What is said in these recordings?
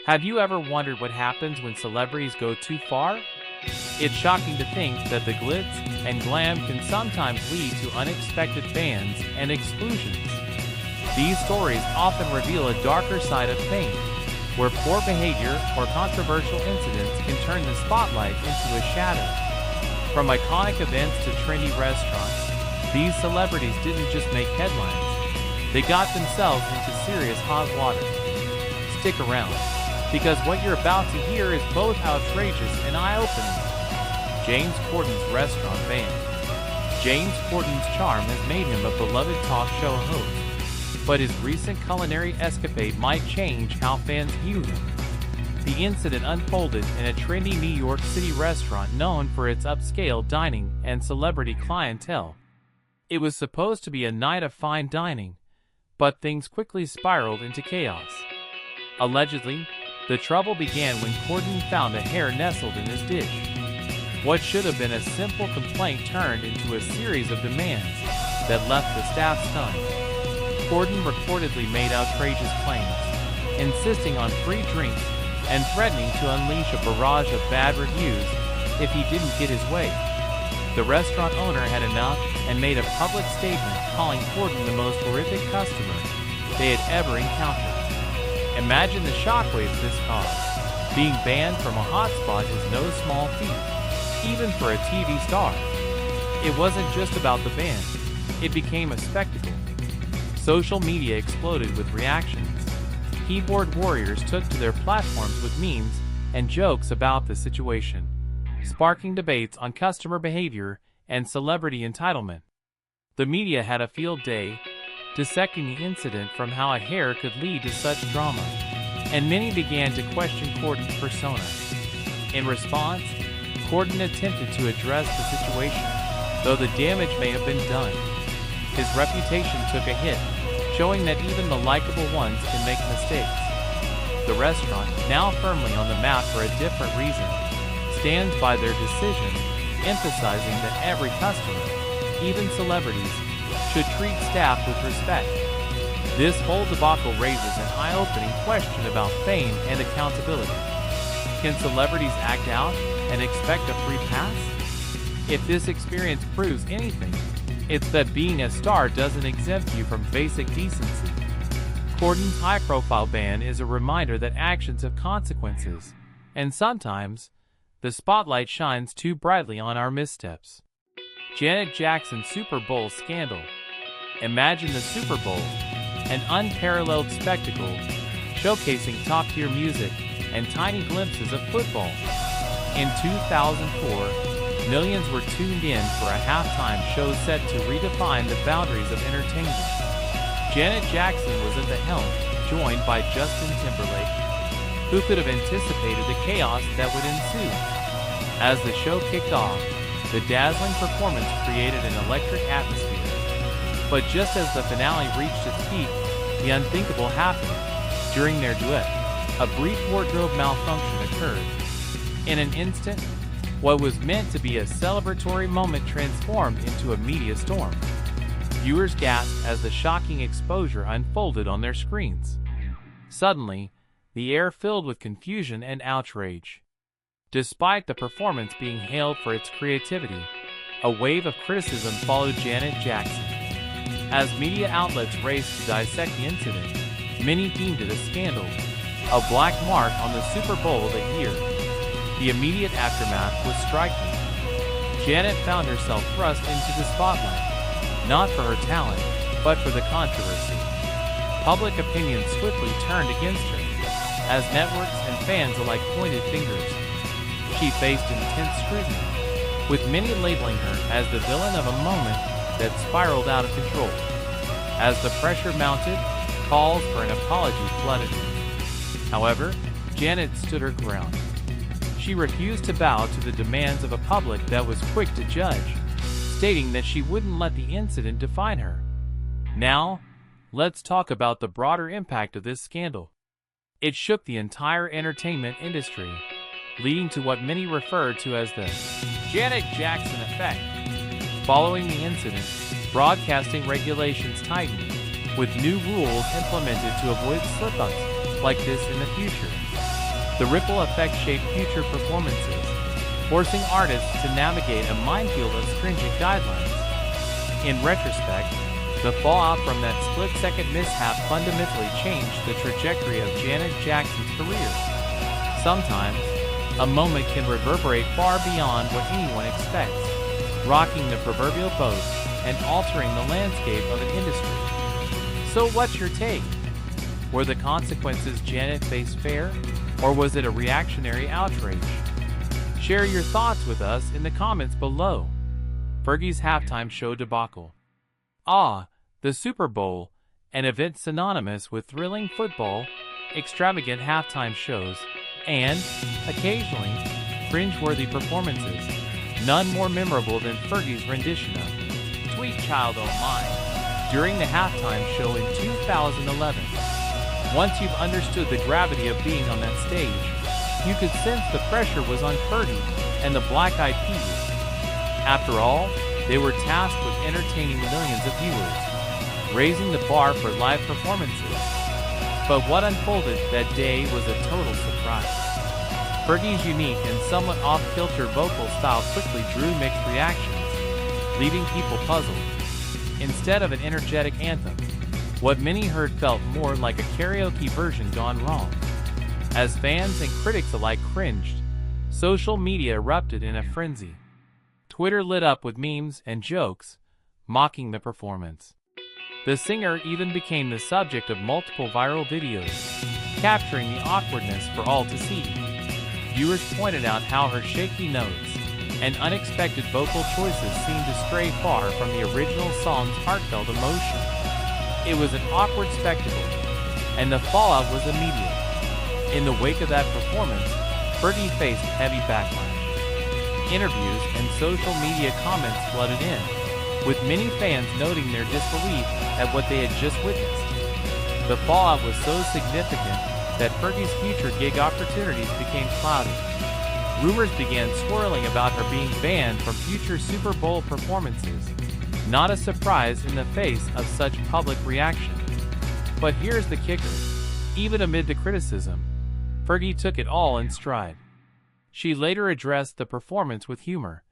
Have you ever wondered what happens when celebrities go too far? It's shocking to think that the glitz and glam can sometimes lead to unexpected bans and exclusions. These stories often reveal a darker side of fame, where poor behavior or controversial incidents can turn the spotlight into a shadow. From iconic events to trendy restaurants, these celebrities didn't just make headlines, they got themselves into serious hot water. Stick around, because what you're about to hear is both outrageous and eye-opening. James Corden's restaurant ban. James Corden's charm has made him a beloved talk show host, but his recent culinary escapade might change how fans view him. The incident unfolded in a trendy New York City restaurant known for its upscale dining and celebrity clientele. It was supposed to be a night of fine dining, but things quickly spiraled into chaos. Allegedly, the trouble began when Corden found a hair nestled in his dish. What should have been a simple complaint turned into a series of demands that left the staff stunned. Corden reportedly made outrageous claims, insisting on free drinks and threatening to unleash a barrage of bad reviews if he didn't get his way. The restaurant owner had enough and made a public statement calling Corden the most horrific customer they had ever encountered. Imagine the shockwaves this caused. Being banned from a hotspot is no small feat, even for a TV star. It wasn't just about the ban, it became a spectacle. Social media exploded with reactions. Keyboard warriors took to their platforms with memes and jokes about the situation, sparking debates on customer behavior and celebrity entitlement. The media had a field day, dissecting the incident from how a hair could lead to such drama, and many began to question Corden's persona. In response, Corden attempted to address the situation, though the damage may have been done. His reputation took a hit, showing that even the likable ones can make mistakes. The restaurant, now firmly on the map for a different reason, stands by their decision, emphasizing that every customer, even celebrities, should treat staff with respect. This whole debacle raises an eye-opening question about fame and accountability. Can celebrities act out and expect a free pass? If this experience proves anything, it's that being a star doesn't exempt you from basic decency. Corden's high-profile ban is a reminder that actions have consequences, and sometimes, the spotlight shines too brightly on our missteps. Janet Jackson's Super Bowl scandal. Imagine the Super Bowl, an unparalleled spectacle, showcasing top-tier music and tiny glimpses of football. In 2004, millions were tuned in for a halftime show set to redefine the boundaries of entertainment. Janet Jackson was at the helm, joined by Justin Timberlake. Who could have anticipated the chaos that would ensue? As the show kicked off, the dazzling performance created an electric atmosphere. But just as the finale reached its peak, the unthinkable happened. During their duet, a brief wardrobe malfunction occurred. In an instant, what was meant to be a celebratory moment transformed into a media storm. Viewers gasped as the shocking exposure unfolded on their screens. Suddenly, the air filled with confusion and outrage. Despite the performance being hailed for its creativity, a wave of criticism followed Janet Jackson. As media outlets raced to dissect the incident, many deemed it a scandal, a black mark on the Super Bowl that year. The immediate aftermath was striking. Janet found herself thrust into the spotlight, not for her talent, but for the controversy. Public opinion swiftly turned against her, as networks and fans alike pointed fingers. She faced intense scrutiny, with many labeling her as the villain of a moment that spiraled out of control. As the pressure mounted, calls for an apology flooded her. However, Janet stood her ground. She refused to bow to the demands of a public that was quick to judge, stating that she wouldn't let the incident define her. Now, let's talk about the broader impact of this scandal. It shook the entire entertainment industry, leading to what many referred to as the Janet Jackson effect. Following the incident, broadcasting regulations tightened, with new rules implemented to avoid slip-ups like this in the future. The ripple effect shaped future performances, forcing artists to navigate a minefield of stringent guidelines. In retrospect, the fallout from that split-second mishap fundamentally changed the trajectory of Janet Jackson's career. Sometimes, a moment can reverberate far beyond what anyone expects, rocking the proverbial boat and altering the landscape of an industry. So what's your take? Were the consequences Janet faced fair, or was it a reactionary outrage? Share your thoughts with us in the comments below. Fergie's halftime show debacle. The Super Bowl, an event synonymous with thrilling football, extravagant halftime shows, and, occasionally, cringe-worthy performances. None more memorable than Fergie's rendition of Sweet Child O' Mine during the halftime show in 2011. Once you've understood the gravity of being on that stage, you could sense the pressure was on Fergie and the Black Eyed Peas. After all, they were tasked with entertaining millions of viewers, raising the bar for live performances. But what unfolded that day was a total surprise. Fergie's unique and somewhat off-kilter vocal style quickly drew mixed reactions, leaving people puzzled. Instead of an energetic anthem, what many heard felt more like a karaoke version gone wrong. As fans and critics alike cringed, social media erupted in a frenzy. Twitter lit up with memes and jokes, mocking the performance. The singer even became the subject of multiple viral videos, capturing the awkwardness for all to see. Viewers pointed out how her shaky notes and unexpected vocal choices seemed to stray far from the original song's heartfelt emotion. It was an awkward spectacle, and the fallout was immediate. In the wake of that performance, Fergie faced heavy backlash. Interviews and social media comments flooded in, with many fans noting their disbelief at what they had just witnessed. The fallout was so significant that Fergie's future gig opportunities became cloudy. Rumors began swirling about her being banned from future Super Bowl performances. Not a surprise in the face of such public reaction. But here's the kicker. Even amid the criticism, Fergie took it all in stride. She later addressed the performance with humor,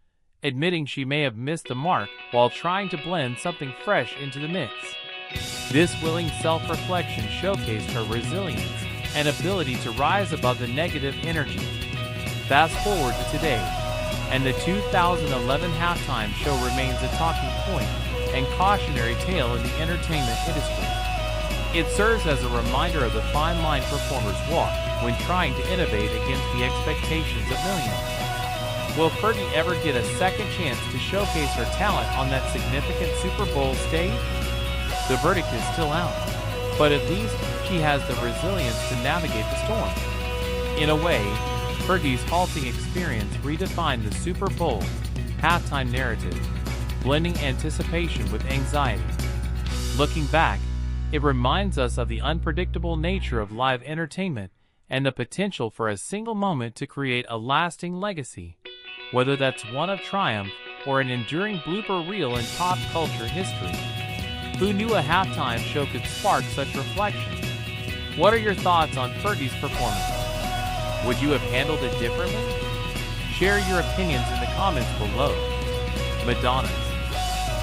admitting she may have missed the mark while trying to blend something fresh into the mix. This willing self-reflection showcased her resilience and ability to rise above the negative energy. Fast forward to today, and the 2011 halftime show remains a talking point and cautionary tale in the entertainment industry. It serves as a reminder of the fine line performers walk when trying to innovate against the expectations of millions. Will Fergie ever get a second chance to showcase her talent on that significant Super Bowl stage? The verdict is still out, but at least she has the resilience to navigate the storm. In a way, Fergie's halting experience redefined the Super Bowl halftime narrative, blending anticipation with anxiety. Looking back, it reminds us of the unpredictable nature of live entertainment and the potential for a single moment to create a lasting legacy, whether that's one of triumph or an enduring blooper reel in pop culture history. Who knew a halftime show could spark such reflection? What are your thoughts on Fergie's performance? Would you have handled it differently? Share your opinions in the comments below. Madonna's.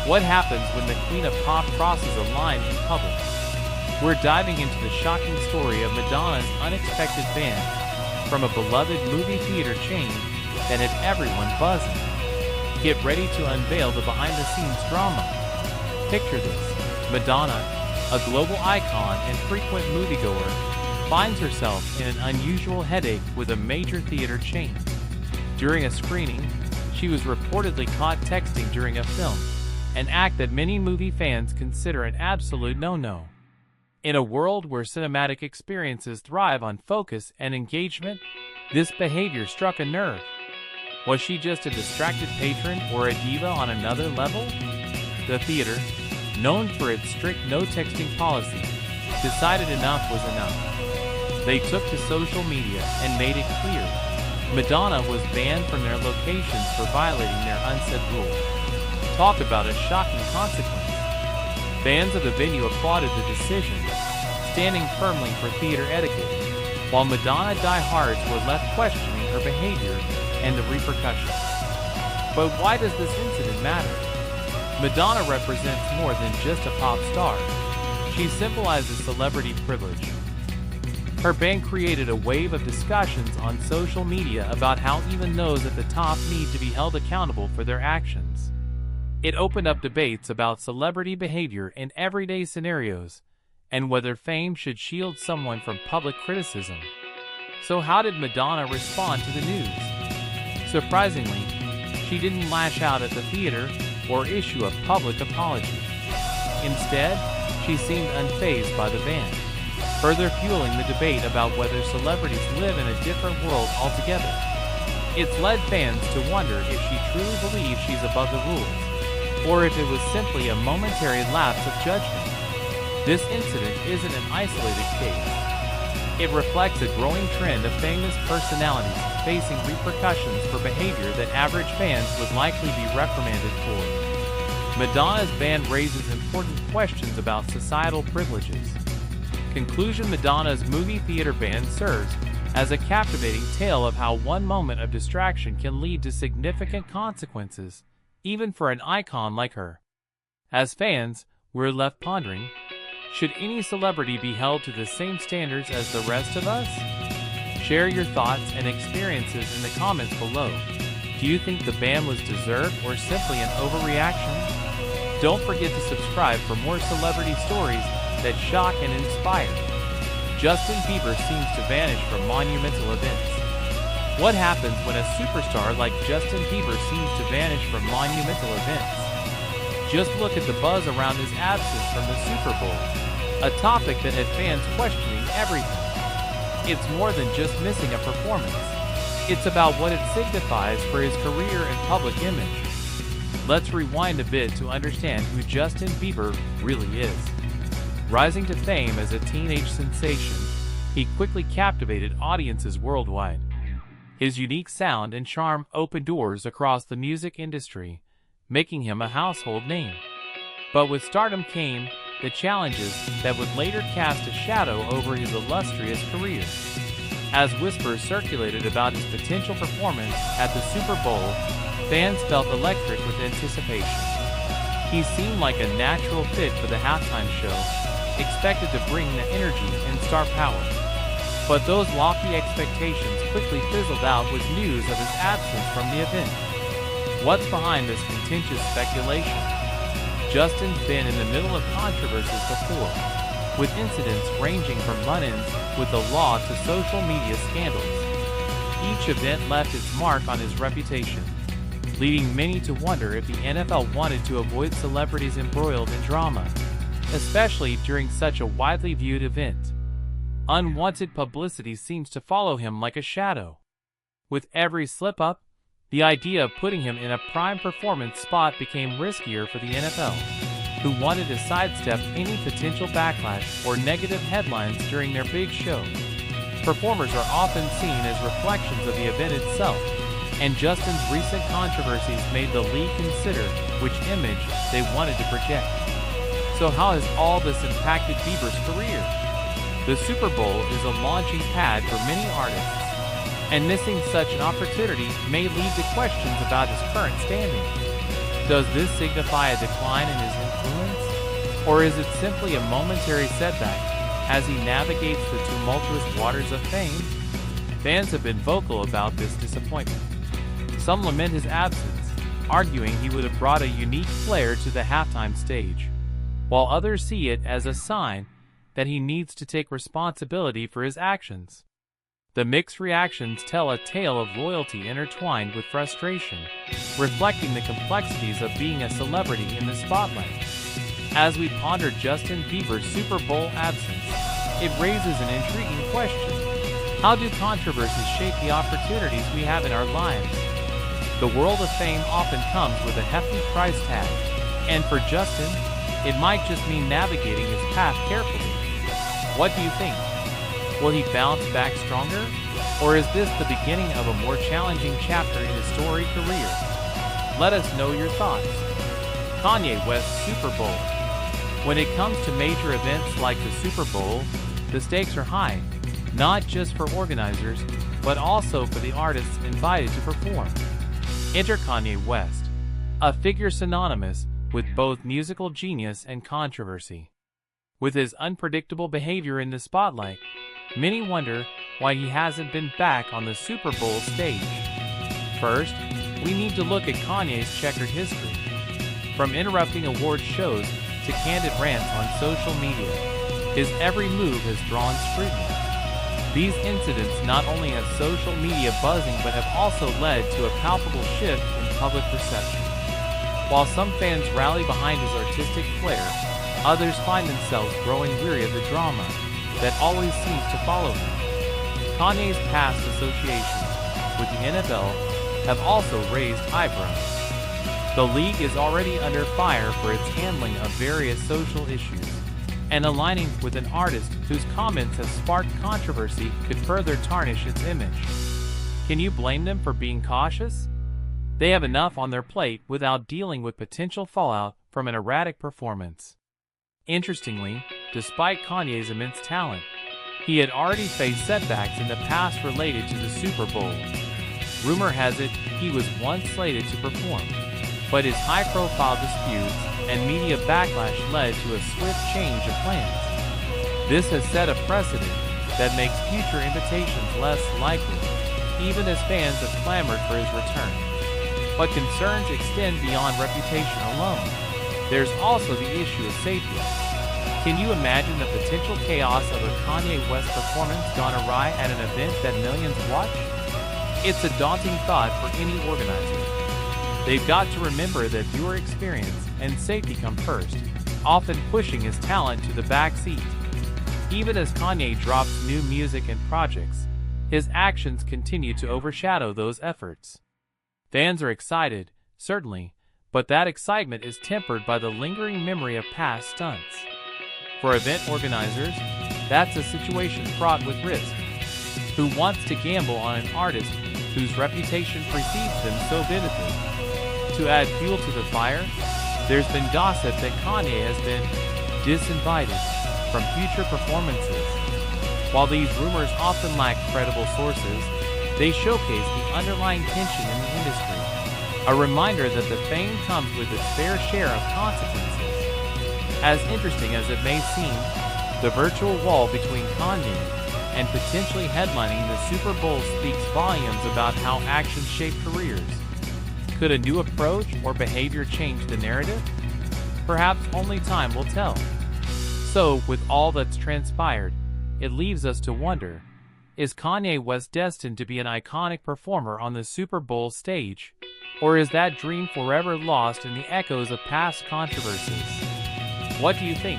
What happens when the queen of pop crosses a line in public? We're diving into the shocking story of Madonna's unexpected ban from a beloved movie theater chain that had everyone buzzing. Get ready to unveil the behind-the-scenes drama. Picture this. Madonna, a global icon and frequent moviegoer, finds herself in an unusual headache with a major theater chain. During a screening, she was reportedly caught texting during a film, an act that many movie fans consider an absolute no-no. In a world where cinematic experiences thrive on focus and engagement, this behavior struck a nerve. Was she just a distracted patron or a diva on another level? The theater, known for its strict no-texting policy, decided enough was enough. They took to social media and made it clear Madonna was banned from their locations for violating their unsaid rule. Talk about a shocking consequence. Fans of the venue applauded the decision, standing firmly for theater etiquette. while Madonna diehards were left questioning her behavior and the repercussions. But why does this incident matter? Madonna represents more than just a pop star. She symbolizes celebrity privilege. Her band created a wave of discussions on social media about how even those at the top need to be held accountable for their actions. It opened up debates about celebrity behavior in everyday scenarios and whether fame should shield someone from public criticism. So how did Madonna respond to the news? Surprisingly, she didn't lash out at the theater or issue a public apology. Instead, she seemed unfazed by the ban, further fueling the debate about whether celebrities live in a different world altogether. It's led fans to wonder if she truly believes she's above the rules, or if it was simply a momentary lapse of judgment. This incident isn't an isolated case. It reflects a growing trend of famous personalities facing repercussions for behavior that average fans would likely be reprimanded for. Madonna's ban raises important questions about societal privileges. Conclusion: Madonna's movie theater ban serves as a captivating tale of how one moment of distraction can lead to significant consequences, even for an icon like her. As fans, we're left pondering, should any celebrity be held to the same standards as the rest of us? Share your thoughts and experiences in the comments below. Do you think the ban was deserved or simply an overreaction? Don't forget to subscribe for more celebrity stories that shock and inspire. Justin Bieber seems to vanish from monumental events. What happens when a superstar like Justin Bieber seems to vanish from monumental events? Just look at the buzz around his absence from the Super Bowl, a topic that had fans questioning everything. It's more than just missing a performance. It's about what it signifies for his career and public image. Let's rewind a bit to understand who Justin Bieber really is. Rising to fame as a teenage sensation, he quickly captivated audiences worldwide. His unique sound and charm opened doors across the music industry, making him a household name. But with stardom came the challenges that would later cast a shadow over his illustrious career. As whispers circulated about his potential performance at the Super Bowl, fans felt electric with anticipation. He seemed like a natural fit for the halftime show, expected to bring the energy and star power. But those lofty expectations quickly fizzled out with news of his absence from the event. What's behind this contentious speculation? Justin's been in the middle of controversies before, with incidents ranging from run-ins with the law to social media scandals. Each event left its mark on his reputation, leading many to wonder if the NFL wanted to avoid celebrities embroiled in drama, especially during such a widely viewed event. Unwanted publicity seems to follow him like a shadow. With every slip-up, the idea of putting him in a prime performance spot became riskier for the NFL, who wanted to sidestep any potential backlash or negative headlines during their big show. Performers are often seen as reflections of the event itself, and Justin's recent controversies made the league consider which image they wanted to project. So how has all this impacted Bieber's career? The Super Bowl is a launching pad for many artists, and missing such an opportunity may lead to questions about his current standing. Does this signify a decline in his influence? Or is it simply a momentary setback as he navigates the tumultuous waters of fame? Fans have been vocal about this disappointment. Some lament his absence, arguing he would have brought a unique flair to the halftime stage, while others see it as a sign that he needs to take responsibility for his actions. The mixed reactions tell a tale of loyalty intertwined with frustration, reflecting the complexities of being a celebrity in the spotlight. As we ponder Justin Bieber's Super Bowl absence, it raises an intriguing question. How do controversies shape the opportunities we have in our lives? The world of fame often comes with a hefty price tag, and for Justin, it might just mean navigating his path carefully. What do you think? Will he bounce back stronger? Or is this the beginning of a more challenging chapter in his storied career? Let us know your thoughts. Kanye West's Super Bowl. When it comes to major events like the Super Bowl, the stakes are high. not just for organizers, but also for the artists invited to perform. Enter Kanye West, a figure synonymous with both musical genius and controversy. With his unpredictable behavior in the spotlight, many wonder why he hasn't been back on the Super Bowl stage. First, we need to look at Kanye's checkered history. From interrupting award shows to candid rants on social media, his every move has drawn scrutiny. These incidents not only have social media buzzing but have also led to a palpable shift in public perception. While some fans rally behind his artistic flair, others find themselves growing weary of the drama that always seems to follow him. Kanye's past associations with the NFL have also raised eyebrows. The league is already under fire for its handling of various social issues, and aligning with an artist whose comments have sparked controversy could further tarnish its image. Can you blame them for being cautious? They have enough on their plate without dealing with potential fallout from an erratic performance. Interestingly, despite Kanye's immense talent, he had already faced setbacks in the past related to the Super Bowl. Rumor has it he was once slated to perform, but his high-profile disputes and media backlash led to a swift change of plans. This has set a precedent that makes future invitations less likely, even as fans have clamored for his return. But concerns extend beyond reputation alone. There's also the issue of safety. Can you imagine the potential chaos of a Kanye West performance gone awry at an event that millions watch? It's a daunting thought for any organizer. They've got to remember that viewer experience and safety come first, often pushing his talent to the back seat. Even as Kanye drops new music and projects, his actions continue to overshadow those efforts. Fans are excited, certainly, but that excitement is tempered by the lingering memory of past stunts. For event organizers, that's a situation fraught with risk. Who wants to gamble on an artist whose reputation precedes them so vividly? To add fuel to the fire, there's been gossip that Kanye has been disinvited from future performances. While these rumors often lack credible sources, they showcase the underlying tension in the industry, a reminder that the fame comes with its fair share of consequences. As interesting as it may seem, the virtual wall between Kanye and potentially headlining the Super Bowl speaks volumes about how actions shape careers. Could a new approach or behavior change the narrative? Perhaps only time will tell. So, with all that's transpired, it leaves us to wonder, is Kanye West destined to be an iconic performer on the Super Bowl stage? Or is that dream forever lost in the echoes of past controversies? What do you think?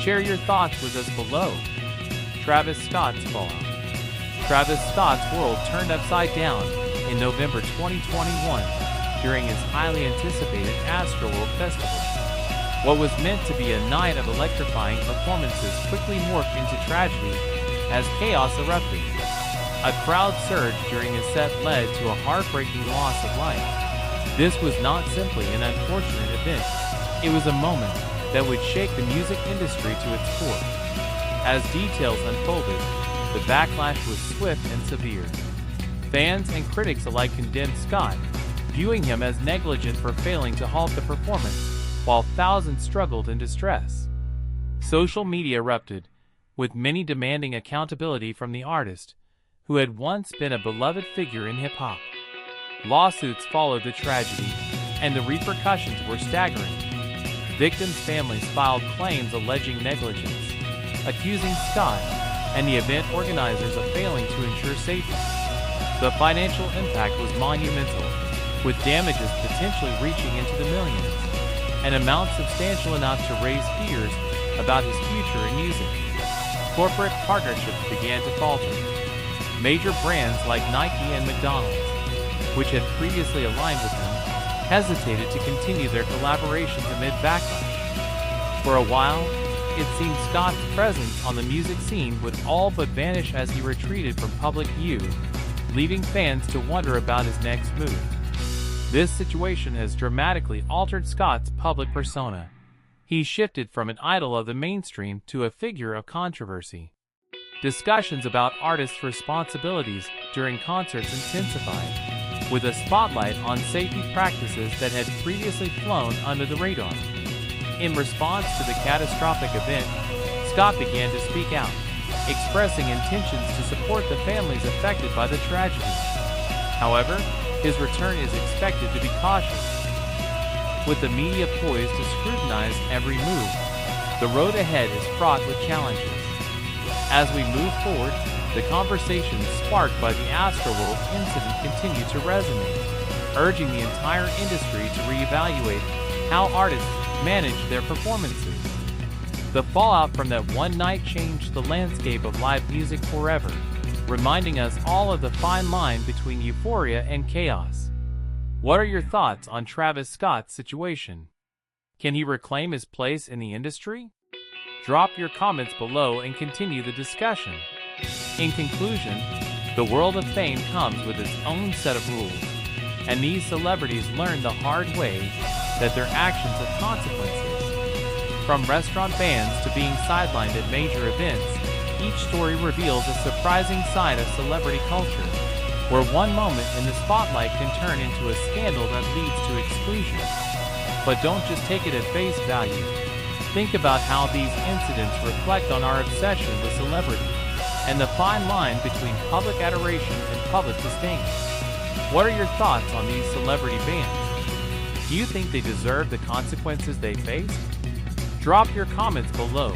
Share your thoughts with us below. Travis Scott's fallout. Travis Scott's world turned upside down in November 2021 during his highly anticipated Astroworld Festival. What was meant to be a night of electrifying performances quickly morphed into tragedy as chaos erupted. A crowd surge during his set led to a heartbreaking loss of life. This was not simply an unfortunate event. It was a moment that would shake the music industry to its core. As details unfolded, the backlash was swift and severe. Fans and critics alike condemned Scott, viewing him as negligent for failing to halt the performance, while thousands struggled in distress. Social media erupted, with many demanding accountability from the artist, who had once been a beloved figure in hip-hop. Lawsuits followed the tragedy, and the repercussions were staggering. Victims' families filed claims alleging negligence, accusing Scott and the event organizers of failing to ensure safety. The financial impact was monumental, with damages potentially reaching into the millions, an amount substantial enough to raise fears about his future in music. Corporate partnerships began to falter. Major brands like Nike and McDonald's, which had previously aligned with him, hesitated to continue their collaborations amid backlash. For a while, it seemed Scott's presence on the music scene would all but vanish as he retreated from public view, leaving fans to wonder about his next move. This situation has dramatically altered Scott's public persona. He shifted from an idol of the mainstream to a figure of controversy. discussions about artists' responsibilities during concerts intensified, with a spotlight on safety practices that had previously flown under the radar. In response to the catastrophic event, Scott began to speak out, expressing intentions to support the families affected by the tragedy. However, his return is expected to be cautious, with the media poised to scrutinize every move. The road ahead is fraught with challenges. As we move forward, the conversations sparked by the Astroworld incident continue to resonate, urging the entire industry to reevaluate how artists manage their performances. The fallout from that one night changed the landscape of live music forever, reminding us all of the fine line between euphoria and chaos. What are your thoughts on Travis Scott's situation? Can he reclaim his place in the industry? Drop your comments below and continue the discussion. In conclusion, the world of fame comes with its own set of rules, and these celebrities learn the hard way that their actions have consequences. From restaurant bans to being sidelined at major events, each story reveals a surprising side of celebrity culture, where one moment in the spotlight can turn into a scandal that leads to exclusion. But don't just take it at face value. Think about how these incidents reflect on our obsession with celebrity and the fine line between public adoration and public disdain. What are your thoughts on these celebrity bans? Do you think they deserve the consequences they face? Drop your comments below.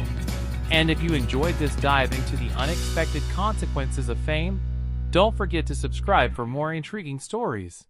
And if you enjoyed this dive into the unexpected consequences of fame, don't forget to subscribe for more intriguing stories.